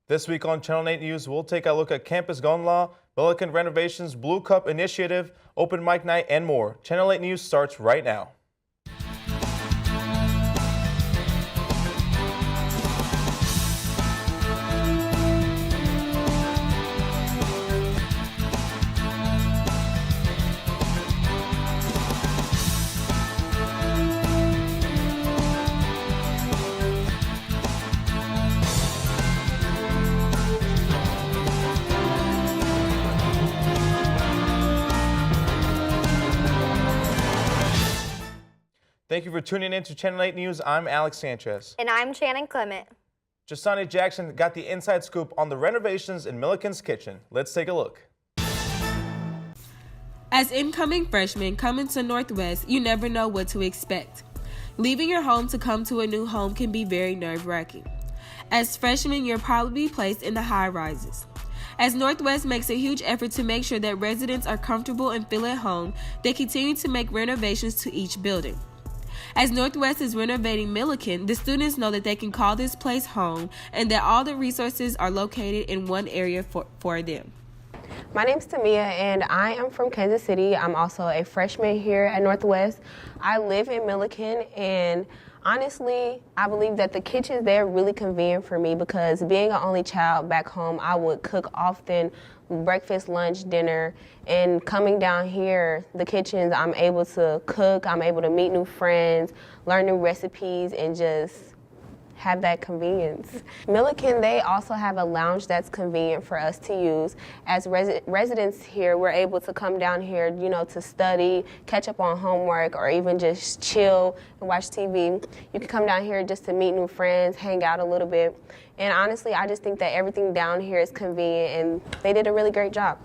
This week on Channel 8 News, we'll take a look at Campus Gun Law, Millikan Renovations, Blue Cup Initiative, Open Mic Night, and more. Channel 8 News starts right now. Thank you for tuning in to Channel 8 News. I'm Alex Sanchez. And I'm Shannon Clement. Jasani Jackson got the inside scoop on the renovations in Milliken's kitchen. Let's take a look. As incoming freshmen coming to Northwest, you never know what to expect. Leaving your home to come to a new home can be very nerve-wracking. As freshmen, you'll probably be placed in the high-rises. As Northwest makes a huge effort to make sure that residents are comfortable and feel at home, they continue to make renovations to each building. As Northwest is renovating Milliken, the students know that they can call this place home and that all the resources are located in one area for them. My name's Tamia and I am from Kansas City. I'm also a freshman here at Northwest. I live in Milliken and honestly, I believe that the kitchens there are really convenient for me because being an only child back home, I would cook often, breakfast, lunch, dinner, and coming down here, the kitchens, I'm able to cook, I'm able to meet new friends, learn new recipes, and just have that convenience. Milliken, they also have a lounge that's convenient for us to use. As residents here, we're able to come down here, to study, catch up on homework, or even just chill and watch TV. You can come down here just to meet new friends, hang out a little bit. And honestly, I just think that everything down here is convenient, and they did a really great job.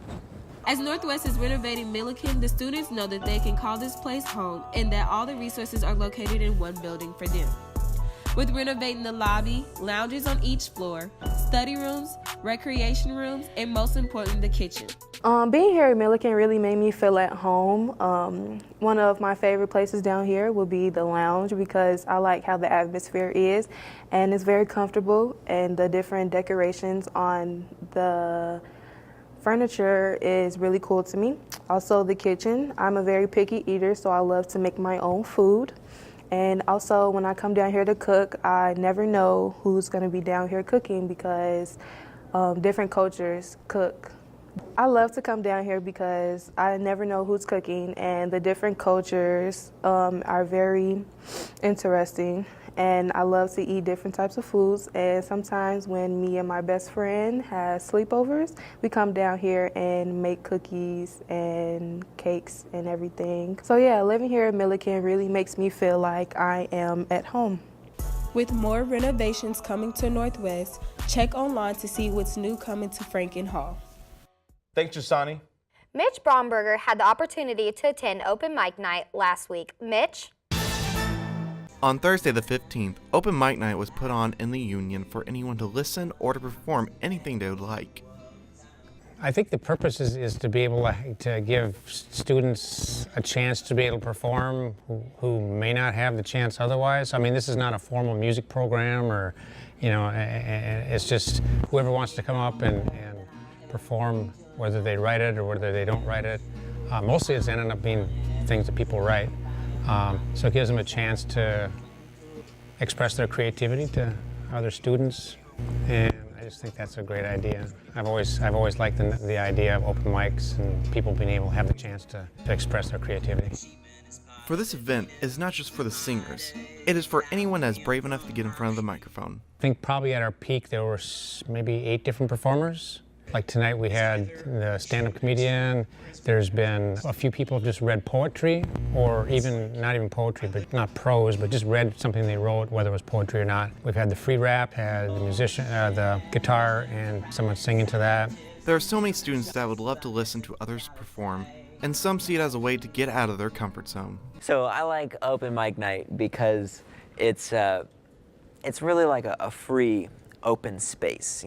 As Northwest is renovating Milliken, the students know that they can call this place home and that all the resources are located in one building for them. With renovating the lobby, lounges on each floor, study rooms, recreation rooms, and most important, the kitchen. Being here at Milliken really made me feel at home. One of my favorite places down here would be the lounge because I like how the atmosphere is and it's very comfortable, and the different decorations on the furniture is really cool to me. Also the kitchen. I'm a very picky eater, so I love to make my own food. And also, when I come down here to cook, I never know who's going to be down here cooking because different cultures cook. I love to come down here because I never know who's cooking, and the different cultures are very interesting. And I love to eat different types of foods, and sometimes when me and my best friend have sleepovers, we come down here and make cookies and cakes and everything. So yeah, living here at Milliken really makes me feel like I am at home. With more renovations coming to Northwest, check online to see what's new coming to Franken Hall. Thanks, Jasani. Mitch Bromberger had the opportunity to attend Open Mic Night last week. Mitch? On Thursday the 15th, Open Mic Night was put on in the Union for anyone to listen or to perform anything they would like. I think the purpose is to be able to give students a chance to be able to perform who may not have the chance otherwise. I mean, this is not a formal music program or, it's just whoever wants to come up and perform, whether they write it or whether they don't write it. Mostly it's ended up being things that people write. So it gives them a chance to express their creativity to other students, and I just think that's a great idea. I've always liked the idea of open mics and people being able to have the chance to express their creativity. For this event, it's not just for the singers. It is for anyone that's brave enough to get in front of the microphone. I think probably at our peak there were maybe 8 different performers. Like tonight we had the stand-up comedian. There's been a few people who just read poetry, or not even poetry, but not prose, but just read something they wrote, whether it was poetry or not. We've had the free rap, had the musician, the guitar, and someone singing to that. There are so many students that would love to listen to others perform, and some see it as a way to get out of their comfort zone. So I like Open Mic Night because it's really like a free, open space.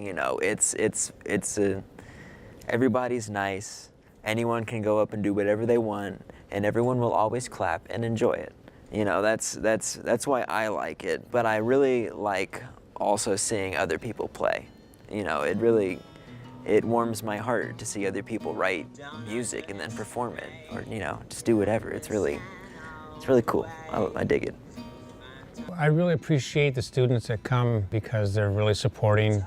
Everybody's nice. Anyone can go up and do whatever they want, and everyone will always clap and enjoy it. That's why I like it. But I really like also seeing other people play. It warms my heart to see other people write music and then perform it, or just do whatever. It's really cool. I dig it. I really appreciate the students that come because they're really supporting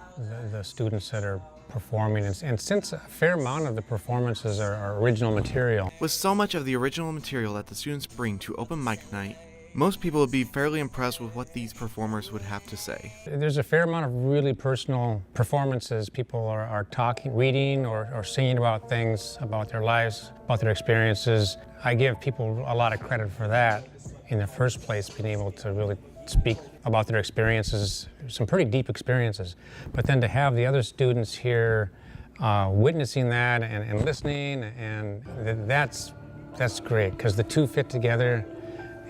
the students that are performing, and since a fair amount of the performances are original material. With so much of the original material that the students bring to open mic night, most people would be fairly impressed with what these performers would have to say. There's a fair amount of really personal performances. People are talking, reading, or singing about things, about their lives, about their experiences. I give people a lot of credit for that in the first place, being able to really speak about their experiences, some pretty deep experiences. But then to have the other students here witnessing that and listening, and that's great, because the two fit together.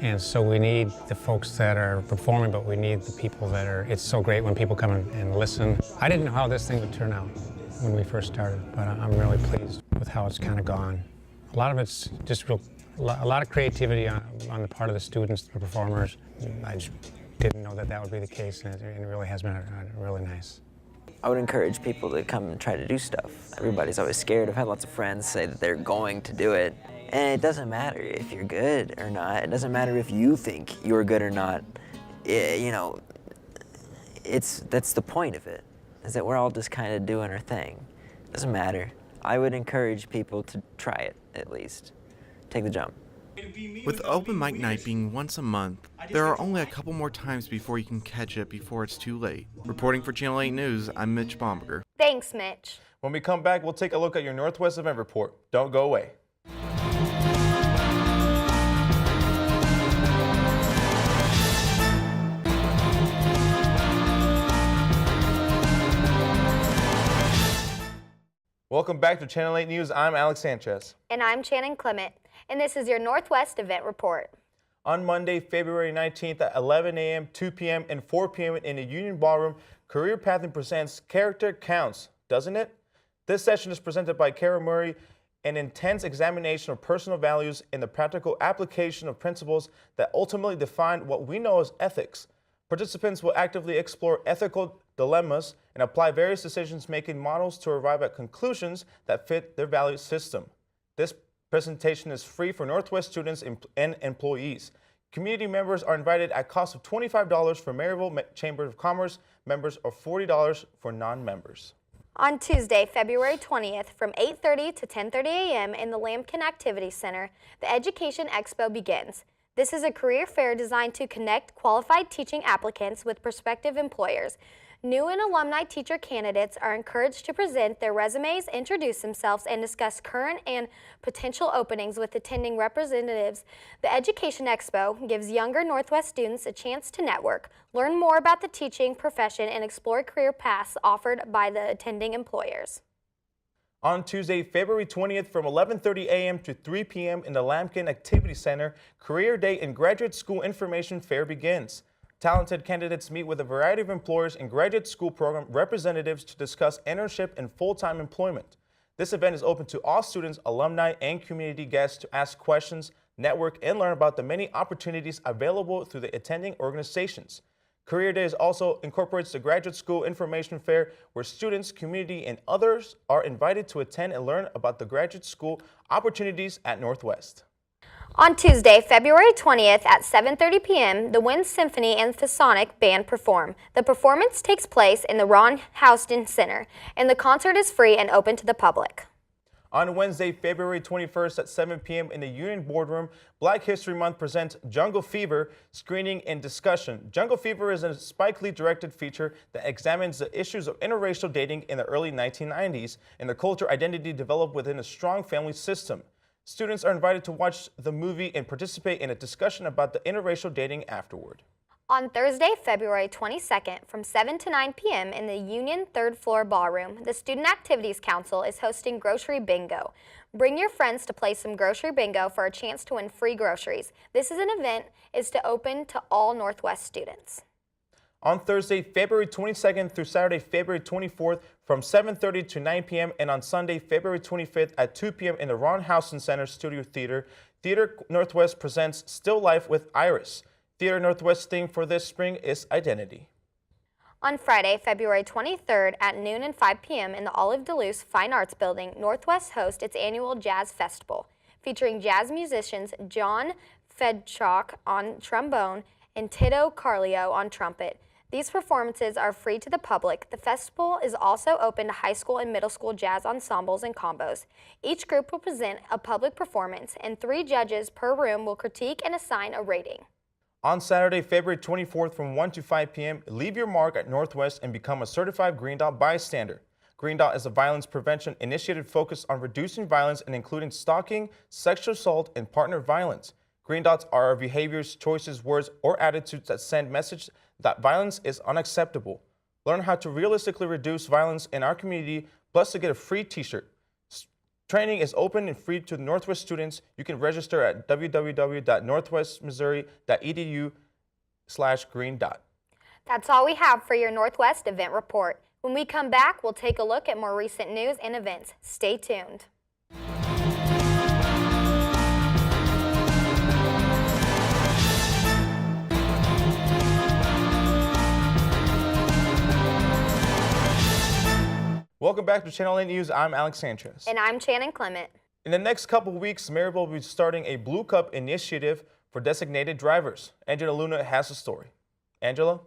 And so we need the folks that are performing, but we need the people that are, it's so great when people come and listen. I didn't know how this thing would turn out when we first started, but I'm really pleased with how it's kind of gone. A lot of it's just a lot of creativity on the part of the students, the performers. I just didn't know that would be the case, and it really has been really nice. I would encourage people to come and try to do stuff. Everybody's always scared. I've had lots of friends say that they're going to do it. And it doesn't matter if you're good or not. It doesn't matter if you think you're good or not. That's the point of it, is that we're all just kind of doing our thing. It doesn't matter. I would encourage people to try it, at least. Take the jump. With open mic night being once a month, there are only a couple more times before you can catch it before it's too late. Reporting for Channel 8 News, I'm Mitch Bomberger. Thanks, Mitch. When we come back, we'll take a look at your Northwest event report. Don't go away. Welcome back to Channel 8 News. I'm Alex Sanchez. And I'm Shannon Clement. And this is your Northwest event report. On Monday, February 19th at 11 a.m., 2 p.m., and 4 p.m. in the Union Ballroom, Career Pathing presents Character Counts, Doesn't It? This session is presented by Kara Murray, an intense examination of personal values and the practical application of principles that ultimately define what we know as ethics. Participants will actively explore ethical dilemmas and apply various decision-making models to arrive at conclusions that fit their value system. This presentation is free for Northwest students and employees. Community members are invited at cost of $25 for Maryville Chamber of Commerce members or $40 for non-members. On Tuesday, February 20th, from 8:30 to 10:30 a.m. in the Milliken Activity Center, the Education Expo begins. This is a career fair designed to connect qualified teaching applicants with prospective employers. New and alumni teacher candidates are encouraged to present their resumes, introduce themselves, and discuss current and potential openings with attending representatives. The Education Expo gives younger Northwest students a chance to network, learn more about the teaching profession, and explore career paths offered by the attending employers. On Tuesday, February 20th from 11:30 a.m. to 3 p.m. in the Milliken Activity Center, Career Day and Graduate School Information Fair begins. Talented candidates meet with a variety of employers and graduate school program representatives to discuss internship and full-time employment. This event is open to all students, alumni, and community guests to ask questions, network, and learn about the many opportunities available through the attending organizations. Career Days also incorporates the Graduate School Information Fair, where students, community, and others are invited to attend and learn about the graduate school opportunities at Northwest. On Tuesday, February 20th at 7:30 p.m., the Wind Symphony and Phasonic Band perform. The performance takes place in the Ron Houston Center, and the concert is free and open to the public. On Wednesday, February 21st at 7 p.m. in the Union Boardroom, Black History Month presents Jungle Fever screening and discussion. Jungle Fever is a Spike Lee directed feature that examines the issues of interracial dating in the early 1990s and the culture identity developed within a strong family system. Students are invited to watch the movie and participate in a discussion about the interracial dating afterward. On Thursday, February 22nd, from 7 to 9 p.m. in the Union 3rd Floor Ballroom, the Student Activities Council is hosting Grocery Bingo. Bring your friends to play some Grocery Bingo for a chance to win free groceries. This event is open to all Northwest students. On Thursday, February 22nd through Saturday, February 24th from 7:30 to 9 p.m. and on Sunday, February 25th at 2 p.m. in the Ron Houston Center Studio Theater, Theater Northwest presents Still Life with Iris. Theater Northwest theme for this spring is Identity. On Friday, February 23rd at noon and 5 p.m. in the Olive Duluth Fine Arts Building, Northwest hosts its annual Jazz Festival, featuring jazz musicians John Fedchock on trombone and Tito Carlio on trumpet. These performances are free to the public. The festival is also open to high school and middle school jazz ensembles and combos. Each group will present a public performance, and 3 judges per room will critique and assign a rating. On Saturday, February 24th from 1 to 5 p.m., leave your mark at Northwest and become a certified Green Dot bystander. Green Dot is a violence prevention initiative focused on reducing violence and including stalking, sexual assault, and partner violence. Green Dots are behaviors, choices, words, or attitudes that send message that violence is unacceptable. Learn how to realistically reduce violence in our community, plus to get a free t-shirt. Training is open and free to Northwest students. You can register at www.northwestmissouri.edu/Green Dot. That's all we have for your Northwest Event Report. When we come back, we'll take a look at more recent news and events. Stay tuned. Welcome back to Channel 8 News. I'm Alex Sanchez. And I'm Shannon Clement. In the next couple weeks, Maryville will be starting a Blue Cup initiative for designated drivers. Angela Luna has the story. Angela?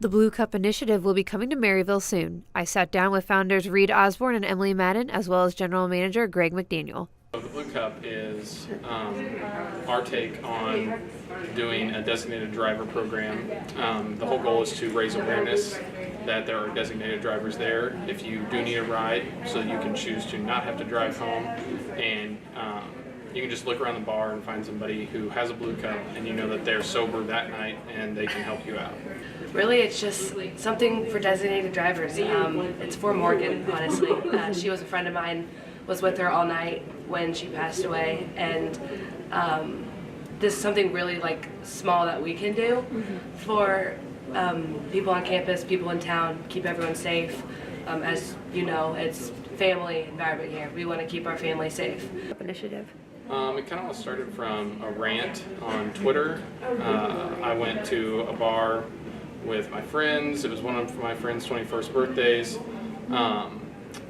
The Blue Cup initiative will be coming to Maryville soon. I sat down with founders Reed Osborne and Emily Madden, as well as General Manager Greg McDaniel. The Blue Cup is our take on doing a designated driver program. The whole goal is to raise awareness that there are designated drivers there if you do need a ride, so that you can choose to not have to drive home, and you can just look around the bar and find somebody who has a Blue Cup and you know that they're sober that night and they can help you out. Really, it's just something for designated drivers. It's for Morgan, honestly. She was a friend of mine, was with her all night when she passed away, and this is something really like small that we can do for people on campus, people in town, keep everyone safe. As you know, it's family environment here. We want to keep our family safe. Initiative. It kind of all started from a rant on Twitter. I went to a bar with my friends. It was one of my friends' 21st birthdays.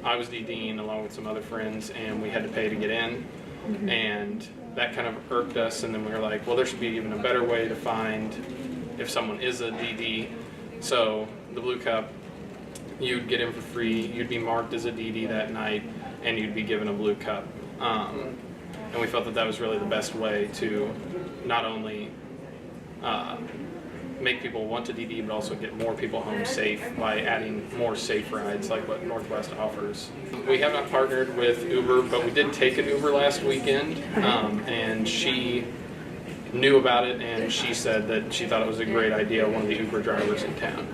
I was DDing along with some other friends, and we had to pay to get in. And that kind of irked us, and then we were like, well, there should be even a better way to find if someone is a DD. So the Blue Cup, you'd get in for free, you'd be marked as a DD that night, and you'd be given a Blue Cup. And we felt that that was really the best way to not only make people want to DD, but also get more people home safe by adding more safe rides like what Northwest offers. We have not partnered with Uber, but we did take an Uber last weekend, and she knew about it, and she said that she thought it was a great idea, one of the Uber drivers in town.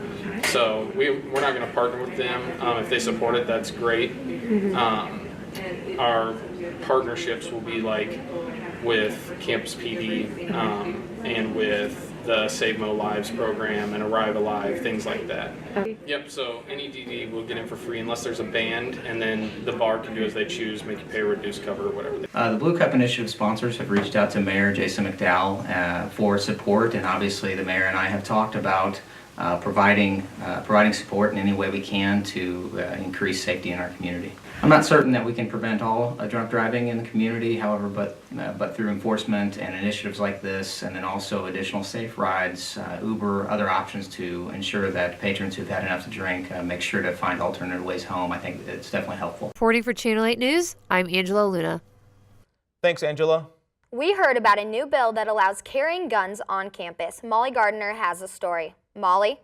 So we're not going to partner with them. If they support it, that's great. Our partnerships will be like with Campus PD and with the Save Mo Lives program and Arrive Alive, things like that. Yep, so any DD will get in for free unless there's a band, and then the bar can do as they choose, make you pay a reduced cover or whatever. The Blue Cup Initiative sponsors have reached out to Mayor Jason McDowell for support, and obviously the mayor and I have talked about providing support in any way we can to increase safety in our community. I'm not certain that we can prevent all drunk driving in the community, however, but through enforcement and initiatives like this, and then also additional safe rides, Uber, other options to ensure that patrons who've had enough to drink make sure to find alternative ways home, I think it's definitely helpful. Reporting for Channel 8 News, I'm Angela Luna. Thanks, Angela. We heard about a new bill that allows carrying guns on campus. Molly Gardner has a story. Molly?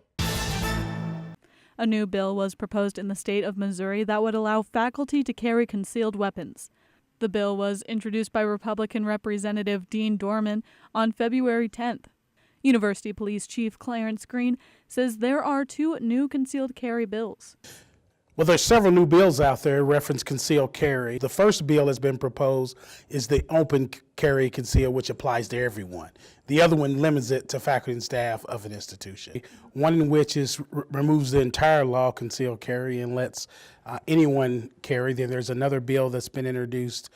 A new bill was proposed in the state of Missouri that would allow faculty to carry concealed weapons. The bill was introduced by Republican Representative Dean Dorman on February 10th. University Police Chief Clarence Green says there are 2 new concealed carry bills. Well, there's several new bills out there reference concealed carry. The first bill that's been proposed is the open carry conceal, which applies to everyone. The other one limits it to faculty and staff of an institution. One in which removes the entire law concealed carry and lets anyone carry. Then there's another bill that's been introduced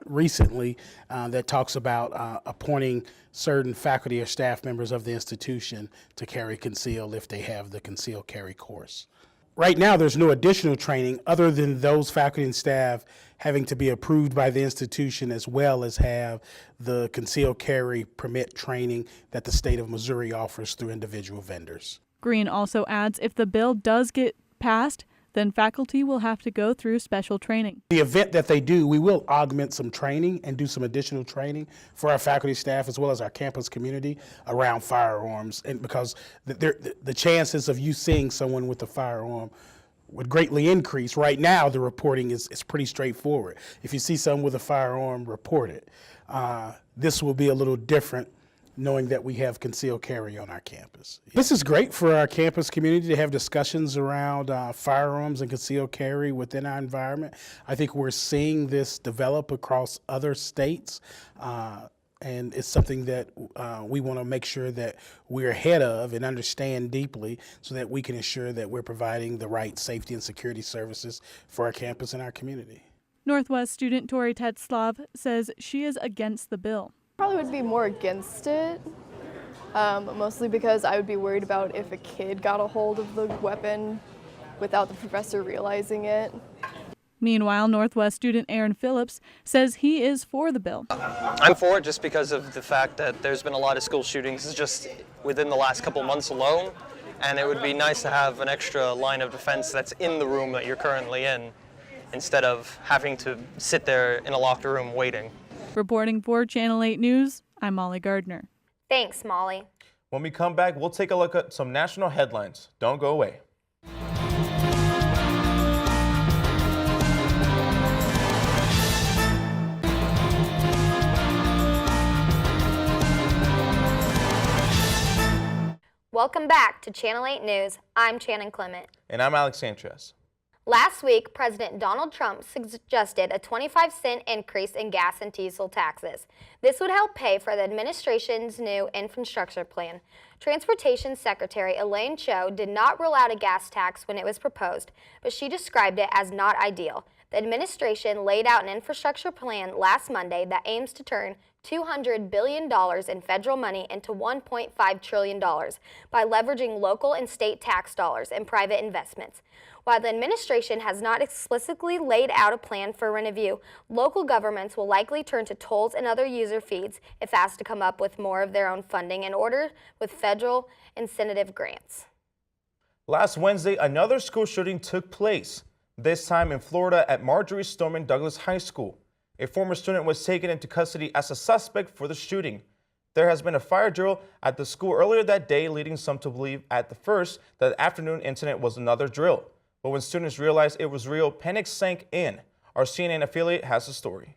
recently that talks about appointing certain faculty or staff members of the institution to carry conceal if they have the concealed carry course. Right now, there's no additional training other than those faculty and staff having to be approved by the institution, as well as have the concealed carry permit training that the state of Missouri offers through individual vendors. Green also adds if the bill does get passed, then faculty will have to go through special training. The event that they do, we will augment some training and do some additional training for our faculty, staff, as well as our campus community around firearms, and because the chances of you seeing someone with a firearm would greatly increase. Right now, the reporting is pretty straightforward. If you see someone with a firearm, report it. This will be a little different, knowing that we have concealed carry on our campus. This is great for our campus community to have discussions around firearms and concealed carry within our environment. I think we're seeing this develop across other states, and it's something that we want to make sure that we're ahead of and understand deeply so that we can ensure that we're providing the right safety and security services for our campus and our community. Northwest student Tori Tetzlav says she is against the bill. Probably would be more against it, mostly because I would be worried about if a kid got a hold of the weapon without the professor realizing it. Meanwhile, Northwest student Aaron Phillips says he is for the bill. I'm for it just because of the fact that there's been a lot of school shootings just within the last couple months alone, and it would be nice to have an extra line of defense that's in the room that you're currently in, instead of having to sit there in a locked room waiting. Reporting for Channel 8 News, I'm Molly Gardner. Thanks, Molly. When we come back, we'll take a look at some national headlines. Don't go away. Welcome back to Channel 8 News. I'm Shannon Clement. And I'm Alex Sanchez. Last week, President Donald Trump suggested a 25-cent increase in gas and diesel taxes. This would help pay for the administration's new infrastructure plan. Transportation Secretary Elaine Chao did not rule out a gas tax when it was proposed, but she described it as not ideal. The administration laid out an infrastructure plan last Monday that aims to turn $200 billion in federal money into $1.5 trillion by leveraging local and state tax dollars and private investments. While the administration has not explicitly laid out a plan for review, local governments will likely turn to tolls and other user fees if asked to come up with more of their own funding in order with federal incentive grants. Last Wednesday, another school shooting took place, this time in Florida at Marjorie Stoneman Douglas High School. A former student was taken into custody as a suspect for the shooting. There has been a fire drill at the school earlier that day, leading some to believe at the first that the afternoon incident was another drill. But when students realized it was real, panic sank in. Our CNN affiliate has the story.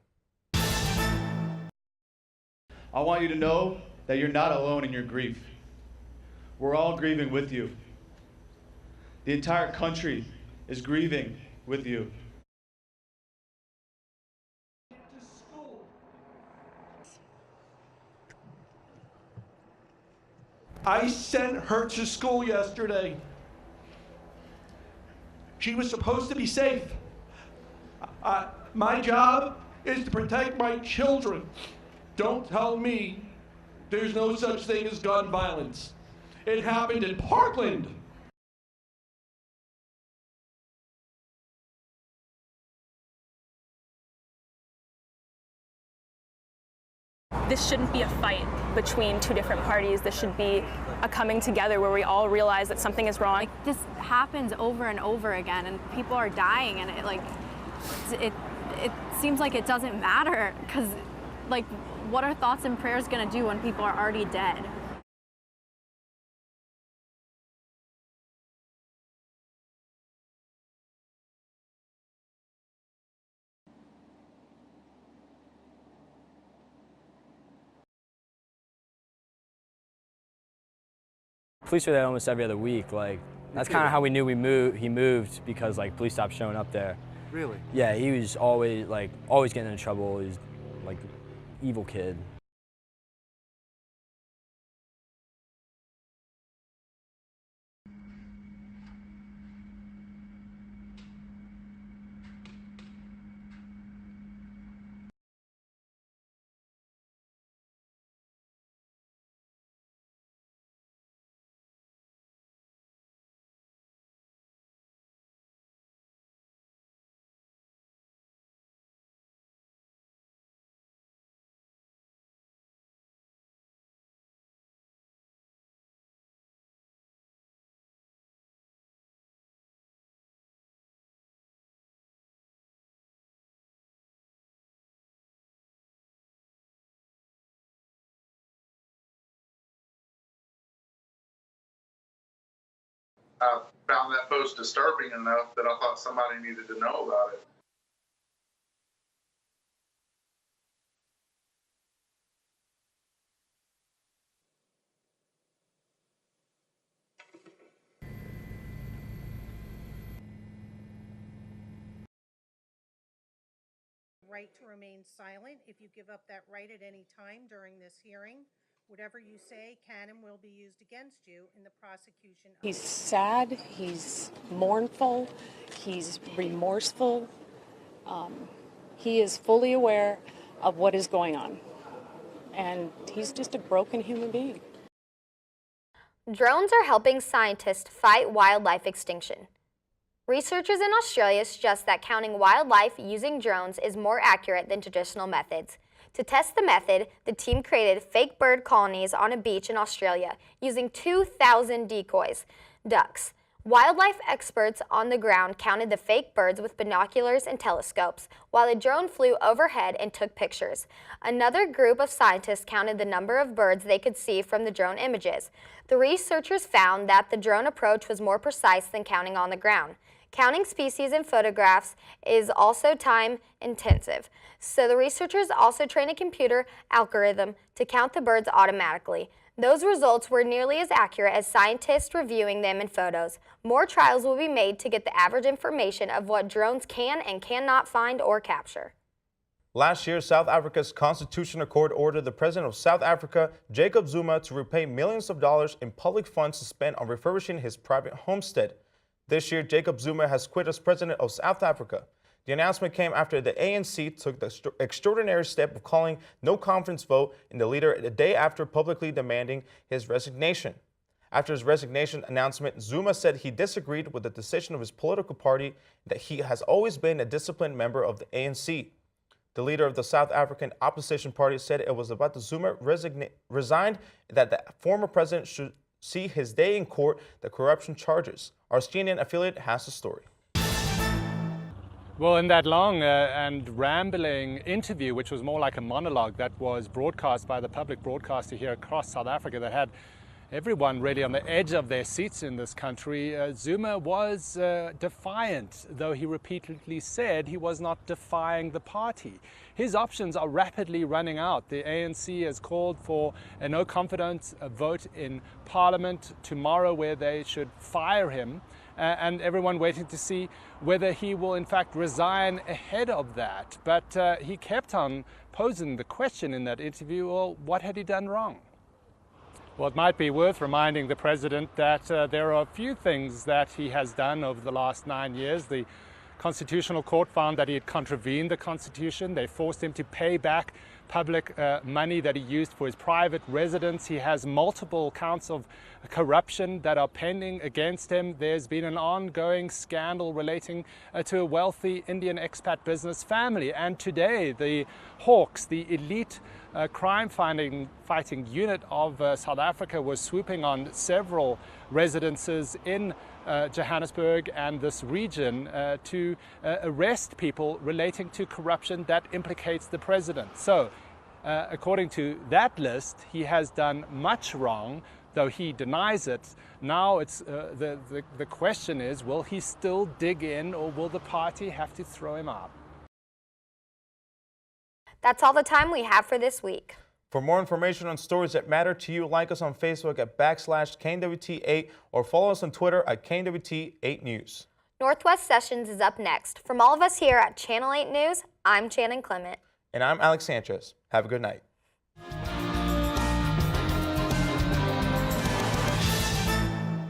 I want you to know that you're not alone in your grief. We're all grieving with you. The entire country is grieving with you. I sent her to school yesterday. She was supposed to be safe. My job is to protect my children. Don't tell me there's no such thing as gun violence. It happened in Parkland. This shouldn't be a fight between two different parties. This should be a coming together where we all realize that something is wrong. This happens over and over again, and people are dying, and it seems like it doesn't matter, because what are thoughts and prayers going to do when people are already dead? Police are there almost every other week. That's kind of how we knew he moved because like police stopped showing up there. Really? Yeah, he was always getting in trouble. He was like evil kid. I found that post disturbing enough that I thought somebody needed to know about it. Right to remain silent. If you give up that right at any time during this hearing, whatever you say can and will be used against you in the prosecution. He's sad, he's mournful, he's remorseful. He is fully aware of what is going on. And he's just a broken human being. Drones are helping scientists fight wildlife extinction. Researchers in Australia suggest that counting wildlife using drones is more accurate than traditional methods. To test the method, the team created fake bird colonies on a beach in Australia using 2,000 decoys, ducks. Wildlife experts on the ground counted the fake birds with binoculars and telescopes, while a drone flew overhead and took pictures. Another group of scientists counted the number of birds they could see from the drone images. The researchers found that the drone approach was more precise than counting on the ground. Counting species in photographs is also time-intensive, so the researchers also trained a computer algorithm to count the birds automatically. Those results were nearly as accurate as scientists reviewing them in photos. More trials will be made to get the average information of what drones can and cannot find or capture. Last year, South Africa's Constitutional Court ordered the president of South Africa, Jacob Zuma, to repay millions of dollars in public funds spent on refurbishing his private homestead. This year, Jacob Zuma has quit as president of South Africa. The announcement came after the ANC took the extraordinary step of calling no confidence vote in the leader a day after publicly demanding his resignation. After his resignation announcement, Zuma said he disagreed with the decision of his political party and that he has always been a disciplined member of the ANC. The leader of the South African opposition party said it was about the Zuma resigned that the former president should see his day in court the corruption charges. Our CNN affiliate has the story. Well, in that long and rambling interview, which was more like a monologue that was broadcast by the public broadcaster here across South Africa that had everyone really on the edge of their seats in this country, Zuma was defiant, though he repeatedly said he was not defying the party. His options are rapidly running out. The ANC has called for a no confidence vote in Parliament tomorrow where they should fire him. And everyone waiting to see whether he will in fact resign ahead of that. But he kept on posing the question in that interview, well, what had he done wrong? Well, it might be worth reminding the president that there are a few things that he has done over the last 9 years. The Constitutional Court found that he had contravened the Constitution. They forced him to pay back public money that he used for his private residence. He has multiple counts of corruption that are pending against him. There's been an ongoing scandal relating to a wealthy Indian expat business family. And today, the Hawks, the elite crime-fighting unit of South Africa, was swooping on several residences in Johannesburg and this region to arrest people relating to corruption that implicates the president. So, according to that list, he has done much wrong, though he denies it. Now it's the question is, will he still dig in, or will the party have to throw him out? That's all the time we have for this week. For more information on stories that matter to you, like us on Facebook at /KNWT8 or follow us on Twitter at KNWT8News. Northwest Sessions is up next. From all of us here at Channel 8 News, I'm Shannon Clement. And I'm Alex Sanchez. Have a good night.